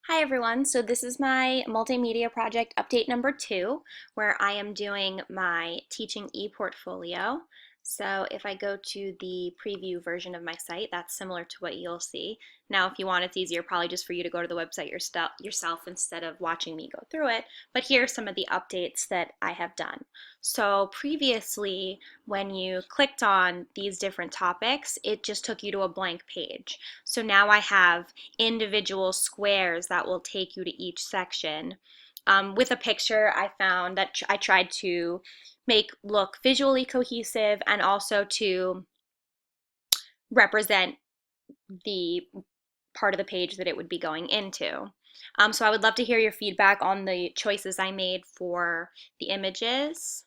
Hi everyone, so this is my multimedia project update number 2, where I am doing my teaching e-portfolio. So if I go to the preview version of my site, that's similar to what you'll see. Now if you want, it's easier probably just for you to go to the website yourself instead of watching me go through it, but here are some of the updates that I have done. So previously, when you clicked on these different topics, it just took you to a blank page. So now I have individual squares that will take you to each section. With a picture, I found that I tried to make look visually cohesive and also to represent the part of the page that it would be going into. So I would love to hear your feedback on the choices I made for the images.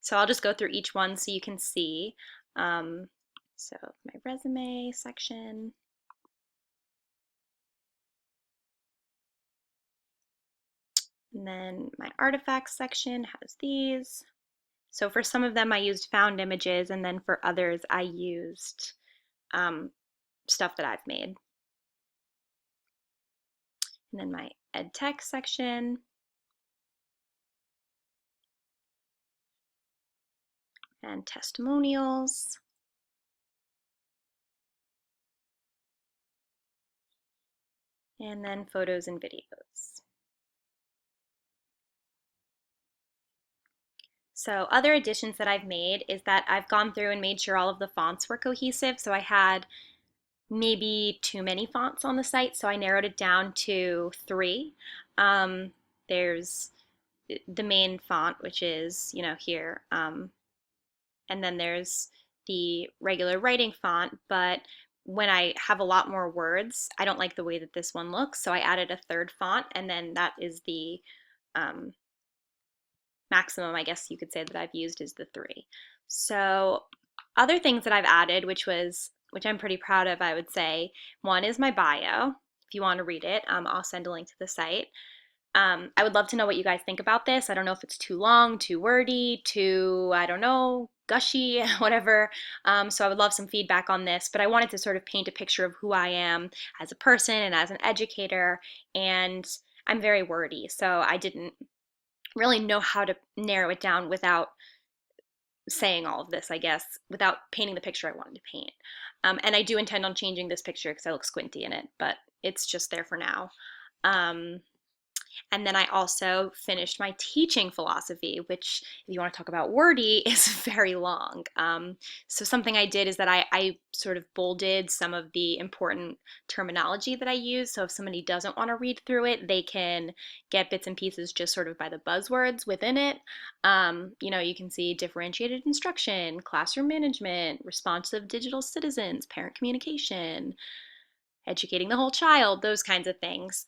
So I'll just go through each one so you can see. So my resume section. And then my artifacts section has these. So for some of them I used found images, and then for others I used stuff that I've made. And then my ed tech section. And testimonials. And then photos and videos. So other additions that I've made is that I've gone through and made sure all of the fonts were cohesive. So I had maybe too many fonts on the site, so I narrowed it down to 3. There's the main font, which is, here, and then there's the regular writing font, but when I have a lot more words, I don't like the way that this one looks, so I added a 3rd font, and then that is the um, maximum, I guess you could say, that I've used is the 3. So other things that I've added, which I'm pretty proud of, I would say, one is my bio. If you want to read it, I'll send a link to the site. I would love to know what you guys think about this. I don't know if it's too long, too wordy, too, I don't know, gushy, whatever. So I would love some feedback on this, but I wanted to sort of paint a picture of who I am as a person and as an educator, and I'm very wordy, so I didn't really know how to narrow it down without saying all of this, I guess, without painting the picture I wanted to paint. And I do intend on changing this picture because I look squinty in it, but it's just there for now. Um, and then I also finished my teaching philosophy, which, if you want to talk about wordy, is very long. So something I did is that I sort of bolded some of the important terminology that I use. So if somebody doesn't want to read through it, they can get bits and pieces just sort of by the buzzwords within it. You can see differentiated instruction, classroom management, responsive digital citizens, parent communication, educating the whole child, those kinds of things.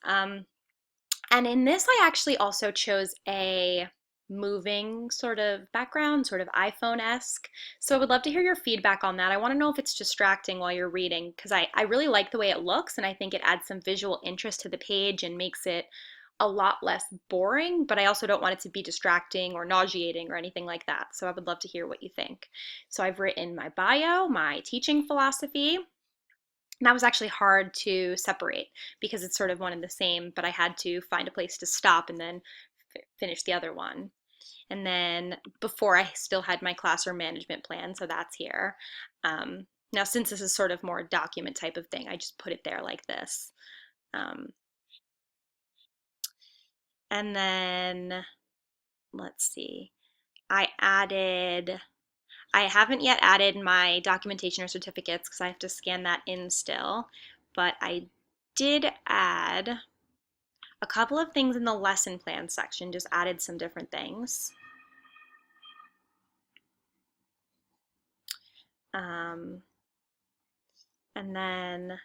And in this, I actually also chose a moving sort of background, sort of iPhone-esque. So I would love to hear your feedback on that. I want to know if it's distracting while you're reading, because I really like the way it looks, and I think it adds some visual interest to the page and makes it a lot less boring, but I also don't want it to be distracting or nauseating or anything like that. So I would love to hear what you think. So I've written my bio, my teaching philosophy, and that was actually hard to separate because it's sort of one and the same, but I had to find a place to stop and then finish the other one. And then before, I still had my classroom management plan, so that's here. Now, since this is sort of more document type of thing, I just put it there like this. Um, and then, let's see, I haven't yet added my documentation or certificates because I have to scan that in still, but I did add a couple of things in the lesson plan section, just added some different things. Um, and then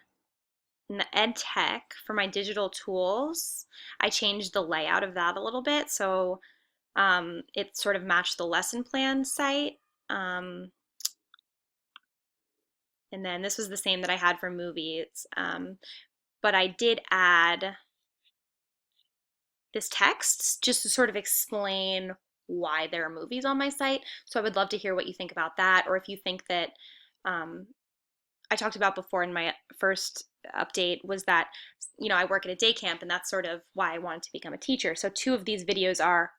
in the ed tech for my digital tools, I changed the layout of that a little bit. So it sort of matched the lesson plan site. And then this was the same that I had for movies. But I did add this text just to sort of explain why there are movies on my site. So I would love to hear what you think about that, or if you think that I talked about before in my first update was that, I work at a day camp, and that's sort of why I wanted to become a teacher. So two of these videos are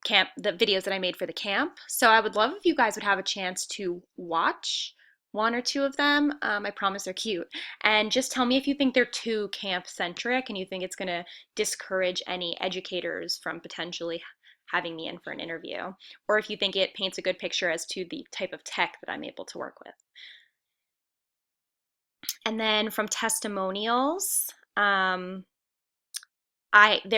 the videos that I made for the camp. So I would love if you guys would have a chance to watch one or two of them. I promise they're cute. And just tell me if you think they're too camp centric and you think it's going to discourage any educators from potentially having me in for an interview, or if you think it paints a good picture as to the type of tech that I'm able to work with. And then from testimonials, they're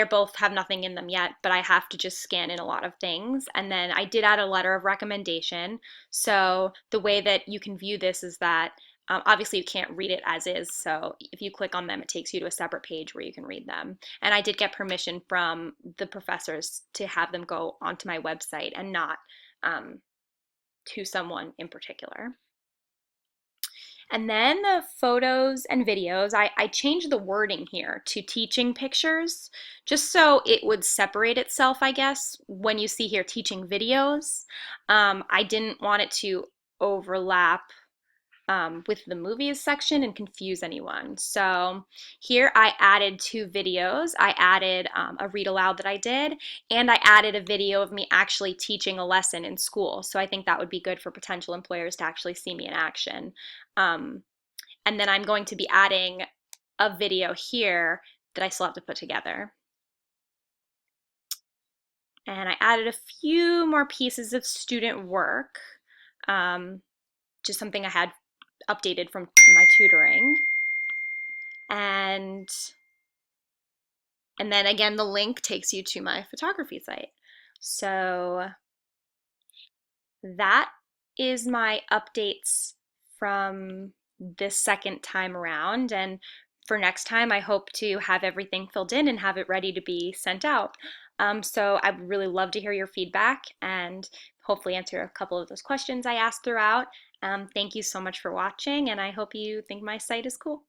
both have nothing in them yet, but I have to just scan in a lot of things. And then I did add a letter of recommendation. So the way that you can view this is that obviously you can't read it as is. So if you click on them, it takes you to a separate page where you can read them. And I did get permission from the professors to have them go onto my website and not to someone in particular. And then the photos and videos, I changed the wording here to teaching pictures, just so it would separate itself, I guess, when you see here teaching videos. I didn't want it to overlap with the movies section and confuse anyone. So here I added two videos. I added a read aloud that I did, and I added a video of me actually teaching a lesson in school. So I think that would be good for potential employers to actually see me in action. Um, and then I'm going to be adding a video here that I still have to put together. And I added a few more pieces of student work, just something I had updated from my tutoring. And then again, the link takes you to my photography site. So that is my updates from this second time around. And for next time, I hope to have everything filled in and have it ready to be sent out. So I would really love to hear your feedback and hopefully answer a couple of those questions I asked throughout. Thank you so much for watching, and I hope you think my site is cool.